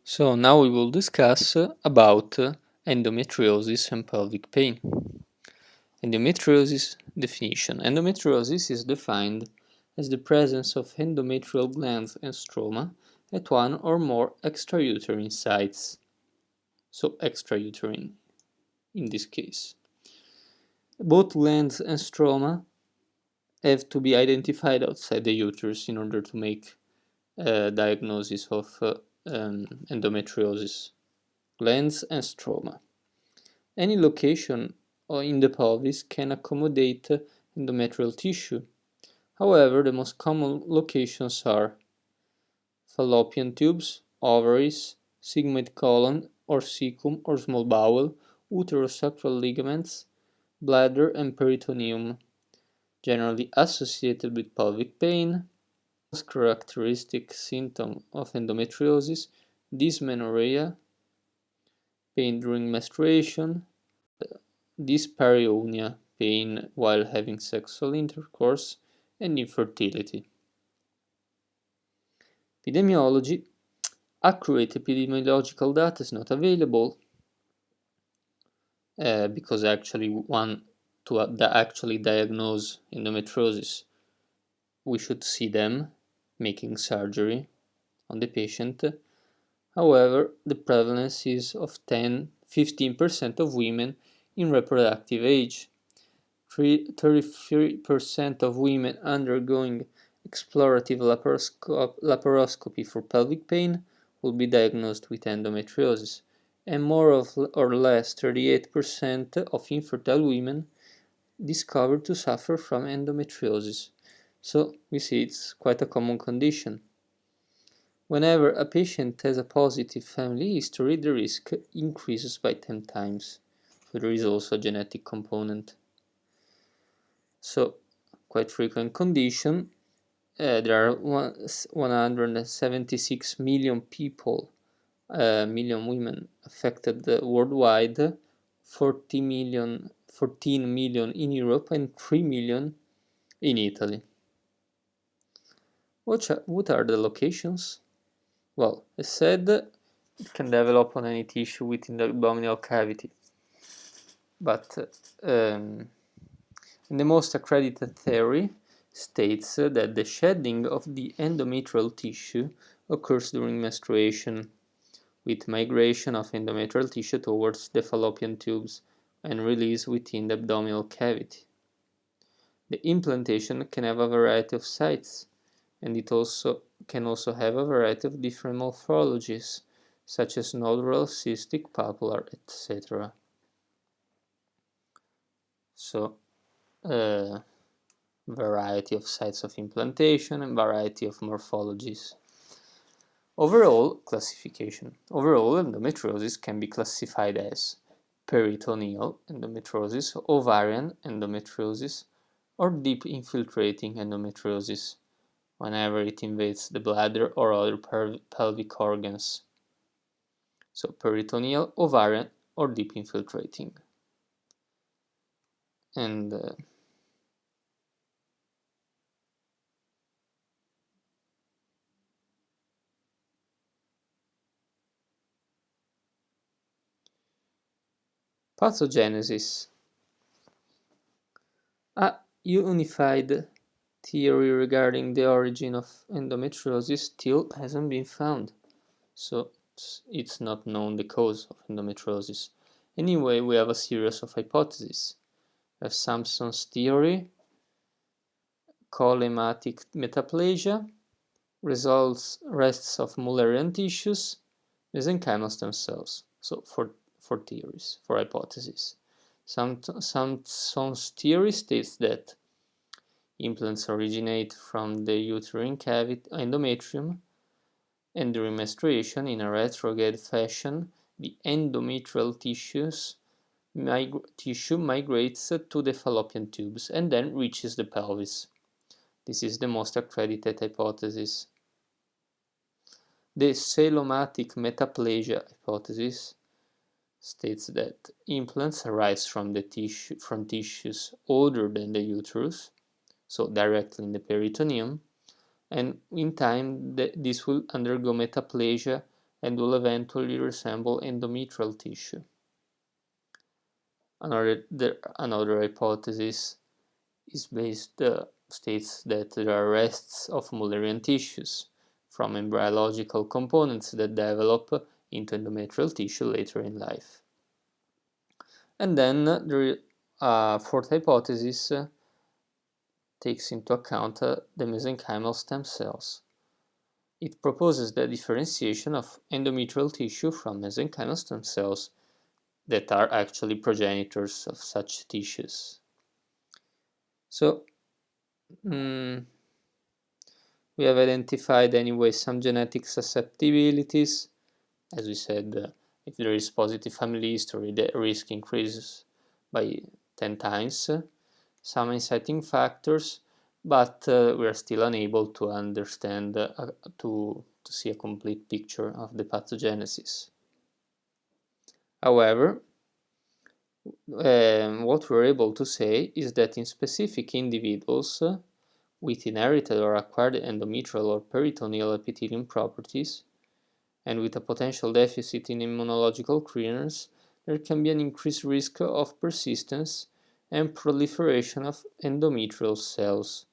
So now we will discuss about endometriosis and pelvic pain. Endometriosis definition. Endometriosis is defined as the presence of endometrial glands and stroma at one or more extrauterine sites. So extrauterine in this case. Both glands and stroma have to be identified outside the uterus in order to make a diagnosis of endometriosis. Glands and stroma. Any location in the pelvis can accommodate endometrial tissue. However, the most common locations are fallopian tubes, ovaries, sigmoid colon or cecum or small bowel, uterosacral ligaments, bladder and peritoneum, generally associated with pelvic pain. Most characteristic symptom of endometriosis: dysmenorrhea, pain during menstruation, dyspareunia, pain while having sexual intercourse, and infertility. Epidemiology. Accurate epidemiological data is not available because actually one to actually diagnose endometriosis, we should see them making surgery on the patient. However, the prevalence is of 10–15% of women in reproductive age. 33% of women undergoing explorative laparoscopy for pelvic pain will be diagnosed with endometriosis, and more or less 38% of infertile women discovered to suffer from endometriosis. So we see it's quite a common condition. Whenever a patient has a positive family history, the risk increases by 10 times. So there is also a genetic component. So, quite frequent condition. There are 176 million people, million women affected worldwide, 14 million in Europe, and 3 million in Italy. What are the locations? Well, as said, it can develop on any tissue within the abdominal cavity, but the most accredited theory states that the shedding of the endometrial tissue occurs during menstruation, with migration of endometrial tissue towards the fallopian tubes and release within the abdominal cavity. The implantation can have a variety of sites, and it can also have a variety of different morphologies, such as nodular, cystic, papillary, etc. So, variety of sites of implantation and variety of morphologies. Overall classification. Overall, endometriosis can be classified as peritoneal endometriosis, ovarian endometriosis, or deep infiltrating endometriosis, whenever it invades the bladder or other pelvic organs. So peritoneal, ovarian, or deep infiltrating. And pathogenesis. A unified theory regarding the origin of endometriosis still hasn't been found, so it's not known the cause of endometriosis. Anyway, we have a series of hypotheses. We have Sampson's theory, cholematic metaplasia, rests of Mullerian tissues, mesenchymal stem cells. So for theories, for hypotheses. Sampson's theory states that implants originate from the uterine cavity endometrium, and during menstruation, in a retrograde fashion, the endometrial tissue migrates to the fallopian tubes and then reaches the pelvis. This is the most accredited hypothesis. The coelomatic metaplasia hypothesis states that implants arise from tissues older than the uterus, so directly in the peritoneum, and in time this will undergo metaplasia and will eventually resemble endometrial tissue. Another hypothesis is states that there are rests of Mullerian tissues from embryological components that develop into endometrial tissue later in life. And then the fourth hypothesis takes into account the mesenchymal stem cells. It proposes the differentiation of endometrial tissue from mesenchymal stem cells that are actually progenitors of such tissues. So, we have identified anyway some genetic susceptibilities. As we said, if there is positive family history, the risk increases by 10 times. Some inciting factors, but we are still unable to understand, to see a complete picture of the pathogenesis. However, what we're able to say is that in specific individuals with inherited or acquired endometrial or peritoneal epithelium properties, and with a potential deficit in immunological clearance, there can be an increased risk of persistence and proliferation of endometrial cells.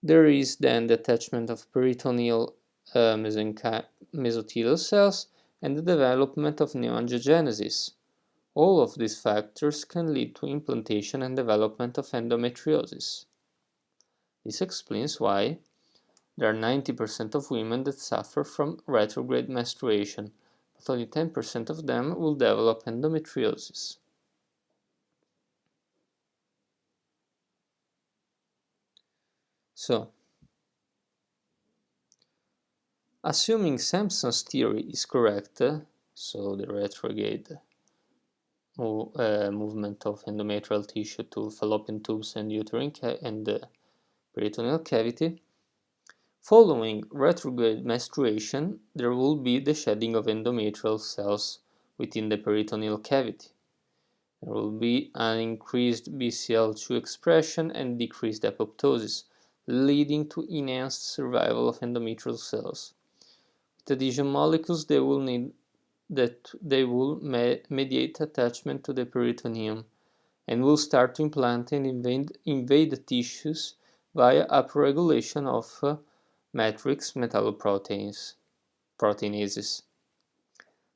There is then the attachment of peritoneal mesothelial cells and the development of neoangiogenesis. All of these factors can lead to implantation and development of endometriosis. This explains why there are 90% of women that suffer from retrograde menstruation, but only 10% of them will develop endometriosis. So, assuming Sampson's theory is correct, so the retrograde movement of endometrial tissue to fallopian tubes and uterine and peritoneal cavity, following retrograde menstruation, there will be the shedding of endometrial cells within the peritoneal cavity. There will be an increased BCL2 expression and decreased apoptosis, leading to enhanced survival of endometrial cells. With adhesion molecules, they will mediate attachment to the peritoneum and will start to implant and invade tissues via upregulation of matrix metalloproteinases.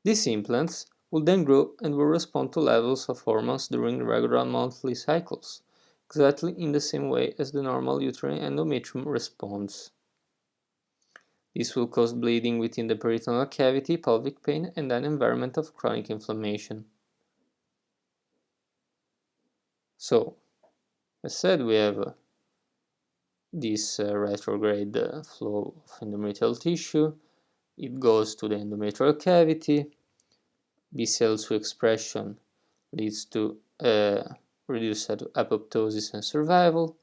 These implants will then grow and will respond to levels of hormones during regular monthly cycles, exactly in the same way as the normal uterine endometrium responds. This will cause bleeding within the peritoneal cavity, pelvic pain, and an environment of chronic inflammation. So, as said, we have this retrograde flow of endometrial tissue. It goes to the endometrial cavity. BCL2 expression leads to reduced apoptosis and survival,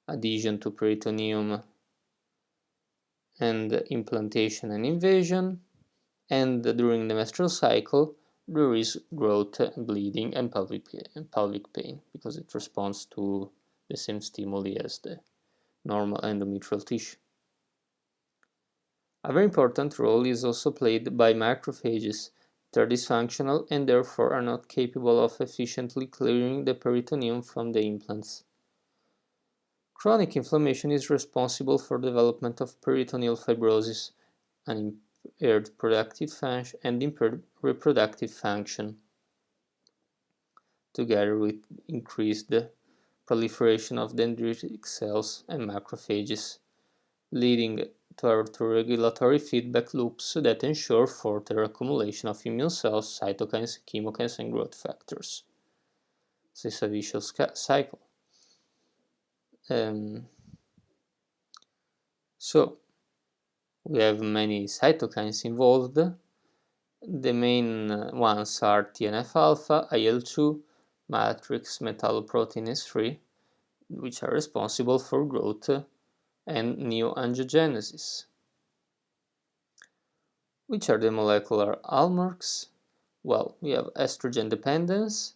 adhesion to peritoneum and implantation and invasion, and during the menstrual cycle there is growth, bleeding, and pelvic pain because it responds to the same stimuli as the normal endometrial tissue. A very important role is also played by macrophages that are dysfunctional and therefore are not capable of efficiently clearing the peritoneum from the implants. Chronic inflammation is responsible for development of peritoneal fibrosis, an impaired reproductive function, together with increased proliferation of dendritic cells and macrophages, leading to autoregulatory feedback loops that ensure further accumulation of immune cells, cytokines, chemokines, and growth factors. So it's a vicious cycle. So we have many cytokines involved. The main ones are TNF-alpha, IL-2, matrix metalloproteinase 3, which are responsible for growth and neoangiogenesis. Which are the molecular hallmarks? Well, we have estrogen dependence,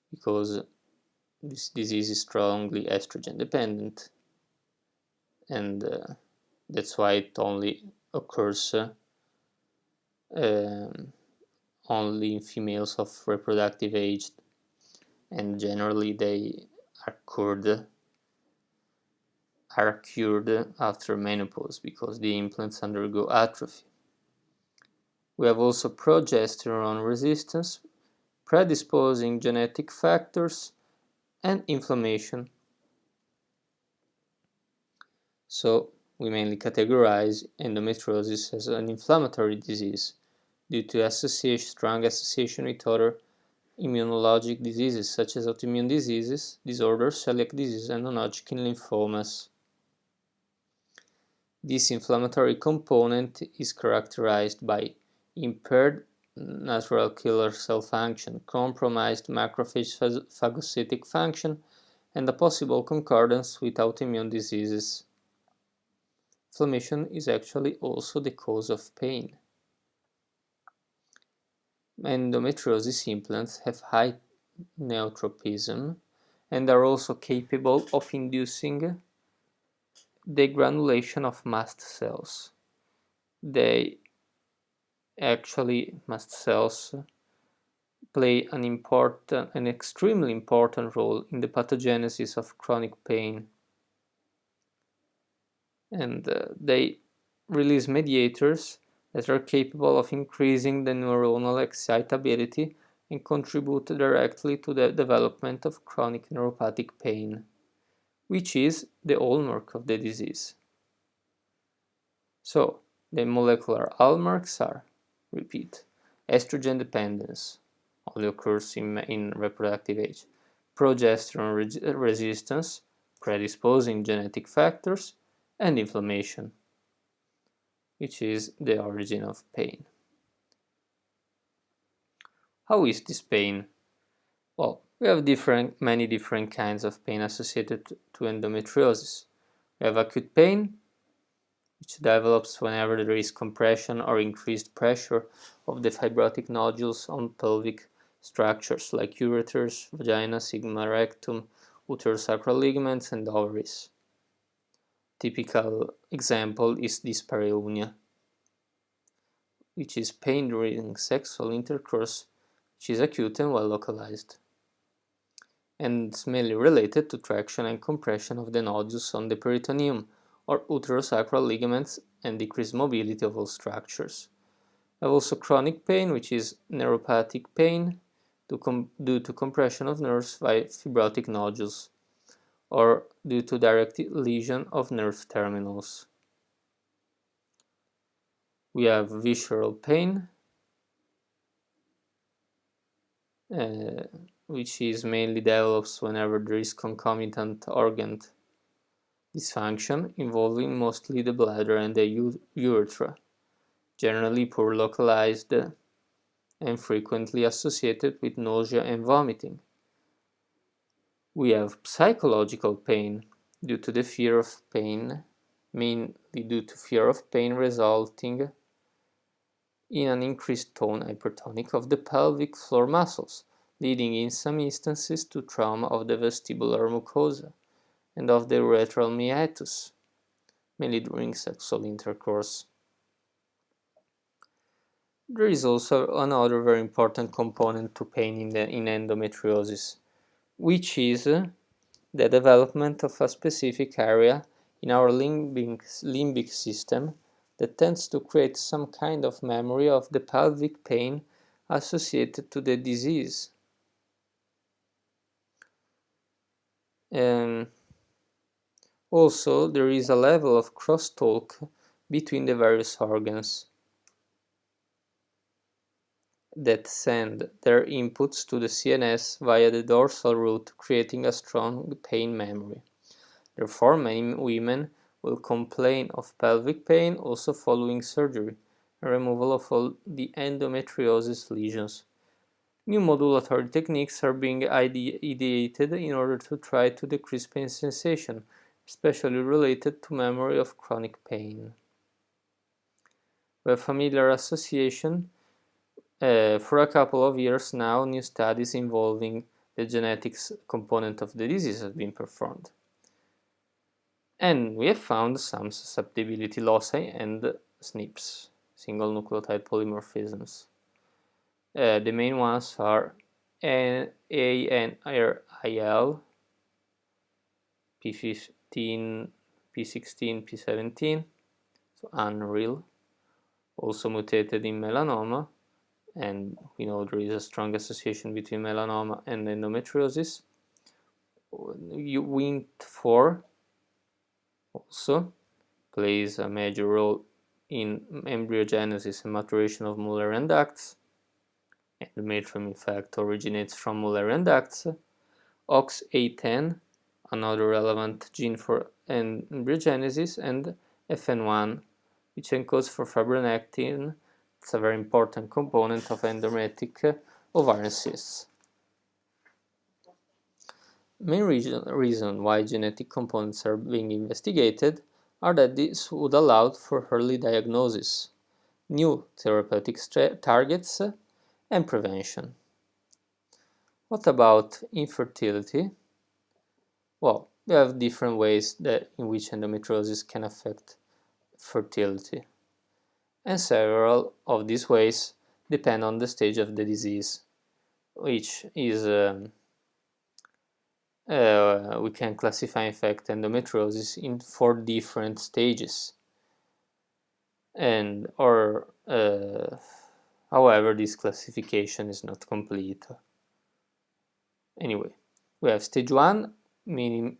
because this disease is strongly estrogen dependent, and that's why it only occurs um, only in females of reproductive age, and generally they are cured after menopause because the implants undergo atrophy. We have also progesterone resistance, predisposing genetic factors, and inflammation. So we mainly categorize endometriosis as an inflammatory disease due to strong association with other immunologic diseases such as autoimmune disorders, celiac disease, and non-Hodgkin lymphomas. This inflammatory component is characterized by impaired natural killer cell function, compromised macrophage phagocytic function, and a possible concordance with autoimmune diseases. Inflammation is actually also the cause of pain. Endometriosis implants have high neotropism and are also capable of inducing degranulation of mast cells. Mast cells play an extremely important role in the pathogenesis of chronic pain, and they release mediators that are capable of increasing the neuronal excitability and contribute directly to the development of chronic neuropathic pain, which is the hallmark of the disease. So, the molecular hallmarks are, repeat, estrogen dependence, only occurs in reproductive age, progesterone resistance, predisposing genetic factors, and inflammation, which is the origin of pain. How is this pain? Well, we have many different kinds of pain associated to endometriosis. We have acute pain, which develops whenever there is compression or increased pressure of the fibrotic nodules on pelvic structures like ureters, vagina, sigma rectum, uterosacral ligaments, and ovaries. Typical example is dyspareunia, which is pain during sexual intercourse, which is acute and well localized, and it's mainly related to traction and compression of the nodules on the peritoneum or uterosacral ligaments and decreased mobility of all structures. We have also chronic pain, which is neuropathic pain due to compression of nerves by fibrotic nodules or due to direct lesion of nerve terminals. We have visceral pain, which is mainly develops whenever there is concomitant organ dysfunction involving mostly the bladder and the urethra, generally poor localized and frequently associated with nausea and vomiting. We have psychological pain due to the fear of pain, mainly due to fear of pain resulting in an increased tone hypertonic of the pelvic floor muscles, leading in some instances to trauma of the vestibular mucosa and of the urethral meatus, mainly during sexual intercourse. There is also another very important component to pain in endometriosis, which is the development of a specific area in our limbic system that tends to create some kind of memory of the pelvic pain associated to the disease. And also, there is a level of crosstalk between the various organs that send their inputs to the CNS via the dorsal route, creating a strong pain memory. Therefore, many women will complain of pelvic pain also following surgery and removal of all the endometriosis lesions. New modulatory techniques are being ideated in order to try to decrease pain sensation, especially related to memory of chronic pain. We have familiar association. For a couple of years now, new studies involving the genetics component of the disease have been performed. And we have found some susceptibility loci and SNPs, single nucleotide polymorphisms. The main ones are ANRIL, P15, P16, P17, so unreal, also mutated in melanoma, and we know there is a strong association between melanoma and endometriosis. WNT4 also plays a major role in embryogenesis and maturation of Mullerian ducts. Endometrium, in fact, originates from Mullerian ducts. OXA10, another relevant gene for embryogenesis, and FN1, which encodes for fibronectin. It's a very important component of endometric ovarian cysts. Main reason why genetic components are being investigated are that this would allow for early diagnosis, new therapeutic targets, and prevention. What about infertility? Well, we have different ways in which endometriosis can affect fertility, and several of these ways depend on the stage of the disease, which is we can classify, in fact, endometriosis in 4 different stages, and however, this classification is not complete. Anyway, we have stage 1, meaning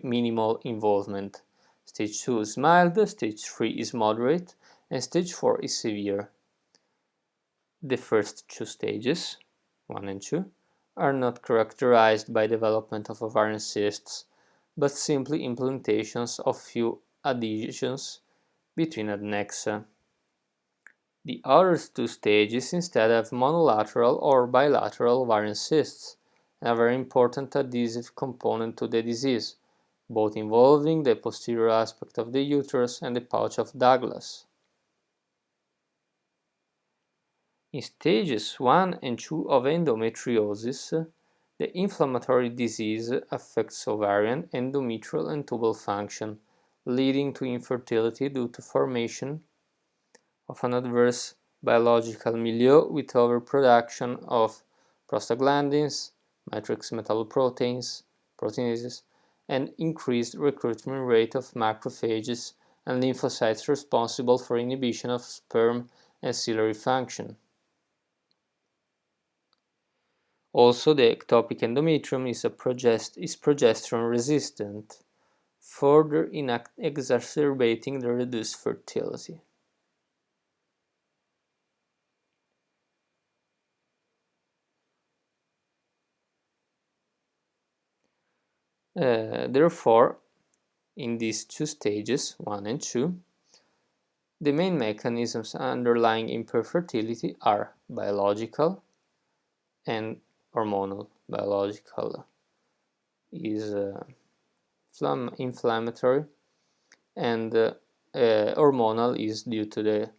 minimal involvement. Stage 2 is mild, stage 3 is moderate, and stage 4 is severe. The first 2 stages, 1 and 2, are not characterized by development of ovarian cysts, but simply implantations of few adhesions between adnexa. The other 2 stages instead have monolateral or bilateral ovarian cysts, a very important adhesive component to the disease, both involving the posterior aspect of the uterus and the pouch of Douglas. In stages 1 and 2 of endometriosis, the inflammatory disease affects ovarian, endometrial, and tubal function, leading to infertility due to formation of an adverse biological milieu with overproduction of prostaglandins, matrix metalloproteins, proteinases, and increased recruitment rate of macrophages and lymphocytes responsible for inhibition of sperm and ciliary function. Also, the ectopic endometrium is progesterone resistant, further exacerbating the reduced fertility. Therefore, in these 2 stages, 1 and 2, the main mechanisms underlying infertility are biological and hormonal. Biological is inflammatory, and hormonal is due to the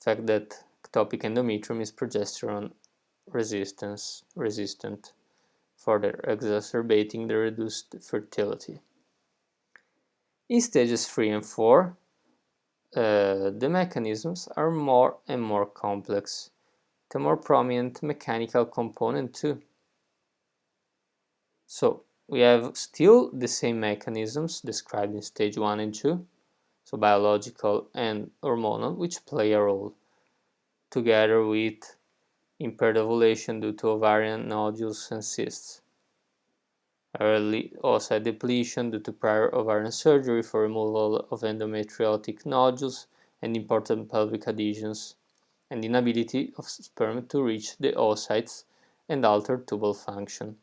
fact that ectopic endometrium is progesterone resistant, further exacerbating the reduced fertility. In stages 3 and 4, the mechanisms are more and more complex, with a more prominent mechanical component too. So we have still the same mechanisms described in stage 1 and 2, so biological and hormonal, which play a role, together with impaired ovulation due to ovarian nodules and cysts, early oocyte depletion due to prior ovarian surgery for removal of endometriotic nodules and important pelvic adhesions, and inability of sperm to reach the oocytes and alter tubal function.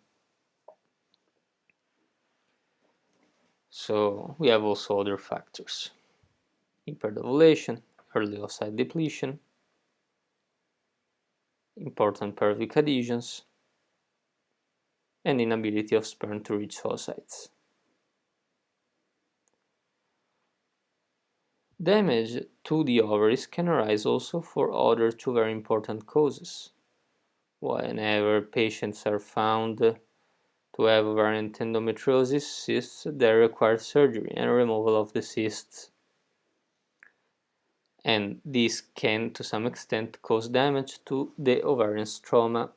So we have also other factors: impaired ovulation, early oocyte depletion, important pelvic adhesions, and inability of sperm to reach oocytes. Damage to the ovaries can arise also for other 2 very important causes. Whenever patients are found to have ovarian endometriosis cysts, they require surgery and removal of the cysts. and this can to some extent cause damage to the ovarian stroma.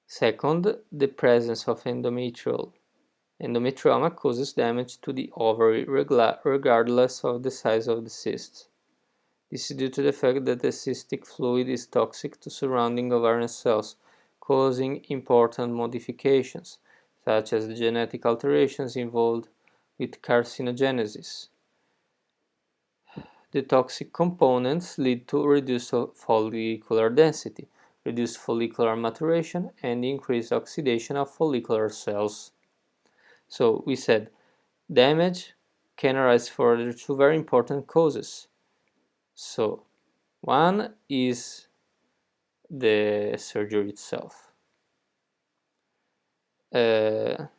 Second, the presence of endometrioma causes damage to the ovary regardless of the size of the cysts. This is due to the fact that the cystic fluid is toxic to surrounding ovarian cells, causing important modifications, such as the genetic alterations involved with carcinogenesis. The toxic components lead to reduced follicular density, reduced follicular maturation, and increased oxidation of follicular cells. So we said damage can arise for two very important causes. So one is the surgery itself. The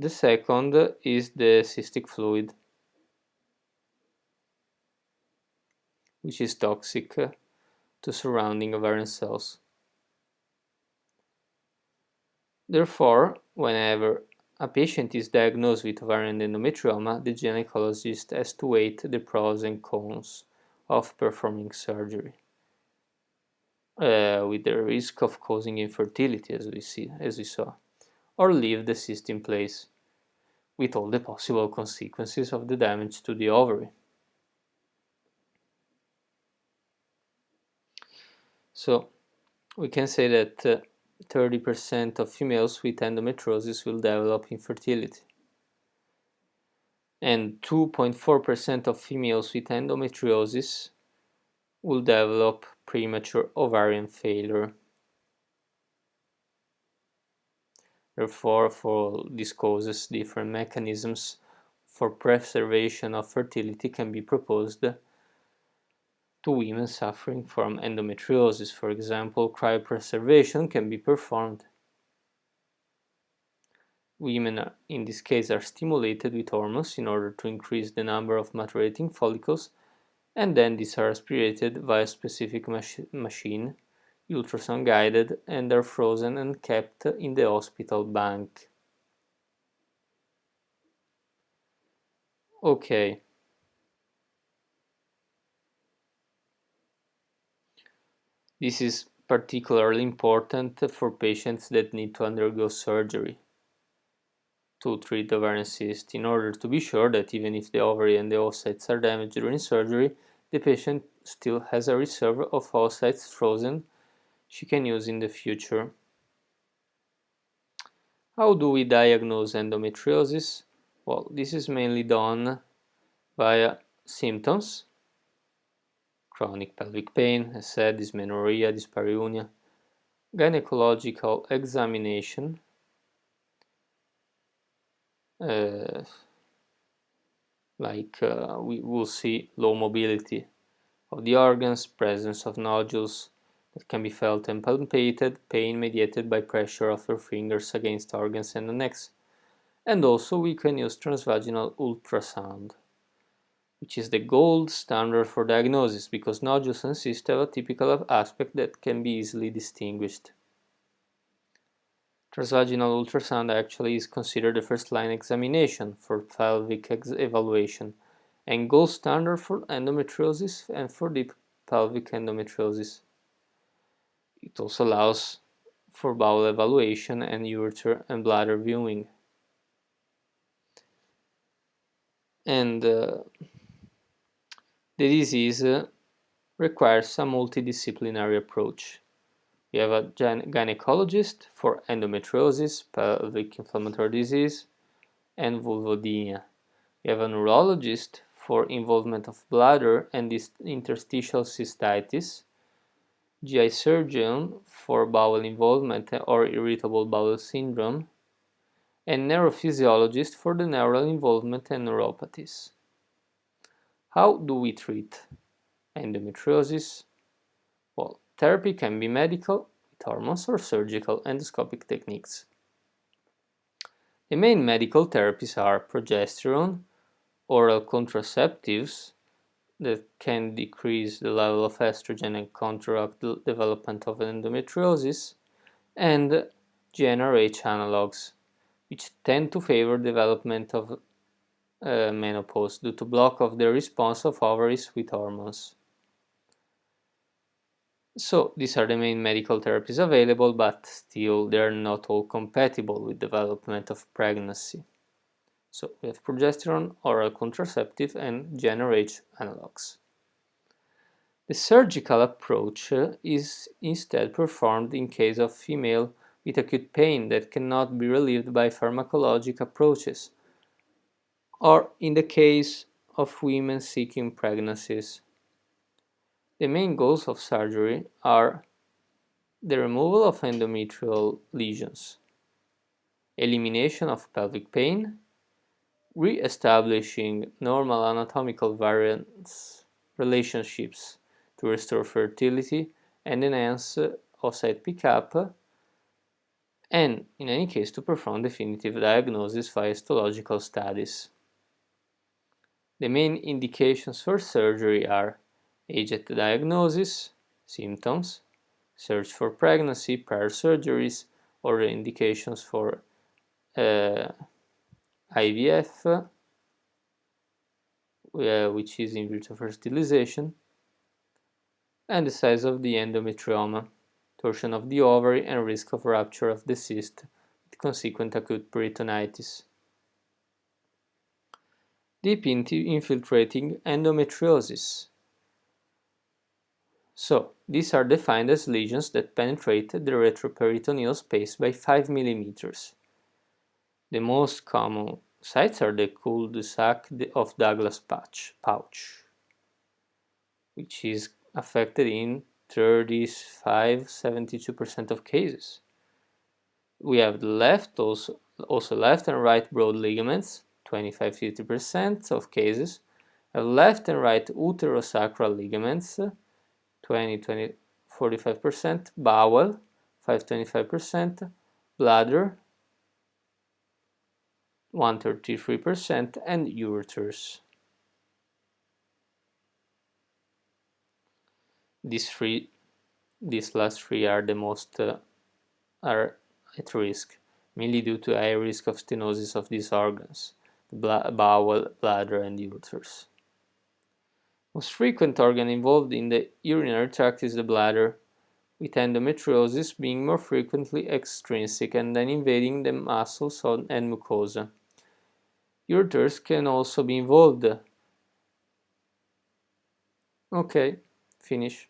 second is the cystic fluid, which is toxic to surrounding ovarian cells. Therefore, whenever a patient is diagnosed with ovarian endometrioma, the gynecologist has to weigh the pros and cons of performing surgery, with the risk of causing infertility, as we saw, or leave the cyst in place, with all the possible consequences of the damage to the ovary. So we can say that 30% of females with endometriosis will develop infertility, and 2.4% of females with endometriosis will develop premature ovarian failure. Therefore, for these causes, different mechanisms for preservation of fertility can be proposed to women suffering from endometriosis. For example, cryopreservation can be performed. Women in this case are stimulated with hormones in order to increase the number of maturating follicles, and then these are aspirated via a specific machine, ultrasound guided, and are frozen and kept in the hospital bank. Okay. This is particularly important for patients that need to undergo surgery to treat ovarian cyst, in order to be sure that even if the ovary and the oocytes are damaged during surgery, the patient still has a reserve of oocytes frozen she can use in the future. How do we diagnose endometriosis? Well, this is mainly done via symptoms: chronic pelvic pain, as said, dysmenorrhea, dyspareunia, gynecological examination, we will see low mobility of the organs, presence of nodules that can be felt and palpated, pain mediated by pressure of your fingers against organs and the necks. And also we can use transvaginal ultrasound, which is the gold standard for diagnosis, because nodules and cysts have a typical aspect that can be easily distinguished. Transvaginal ultrasound actually is considered the first-line examination for pelvic evaluation and gold standard for endometriosis and for deep pelvic endometriosis. It also allows for bowel evaluation and ureter and bladder viewing. And the disease requires a multidisciplinary approach. We have a gynecologist for endometriosis, pelvic inflammatory disease, and vulvodynia. We have a neurologist for involvement of bladder and interstitial cystitis, GI surgeon for bowel involvement or irritable bowel syndrome, and neurophysiologist for the neural involvement and neuropathies. How do we treat endometriosis? Well, therapy can be medical, with hormones, or surgical endoscopic techniques. The main medical therapies are progesterone, oral contraceptives that can decrease the level of estrogen and counteract the development of endometriosis, and GnRH analogs, which tend to favor development of menopause due to block of the response of ovaries with hormones. So these are the main medical therapies available, but still they're not all compatible with development of pregnancy. So we have progesterone, oral contraceptive, and GnRH analogs. The surgical approach is instead performed in case of female with acute pain that cannot be relieved by pharmacologic approaches, or in the case of women seeking pregnancies. The main goals of surgery are the removal of endometrial lesions, elimination of pelvic pain, re-establishing normal anatomical variance relationships to restore fertility and enhance oocyte pickup, and in any case to perform definitive diagnosis via histological studies. The main indications for surgery are age diagnosis, symptoms, search for pregnancy, prior surgeries, or indications for IVF, which is in vitro fertilization, and the size of the endometrioma, torsion of the ovary, and risk of rupture of the cyst with consequent acute peritonitis. Deep infiltrating endometriosis. So, these are defined as lesions that penetrate the retroperitoneal space by 5 mm. The most common sites are the cul-de-sac of Douglas pouch, which is affected in 35–72% of cases. We have the left, also left and right broad ligaments, 25–50% of cases. Have left and right uterosacral ligaments, 20–45%, bowel, 5–25%, bladder, 1–33%, and ureters. These last three are the most are at risk, mainly due to high risk of stenosis of these organs, the bowel, bladder, and ureters. Most frequent organ involved in the urinary tract is the bladder, with endometriosis being more frequently extrinsic and then invading the muscles and mucosa. Ureters can also be involved. Okay, finish.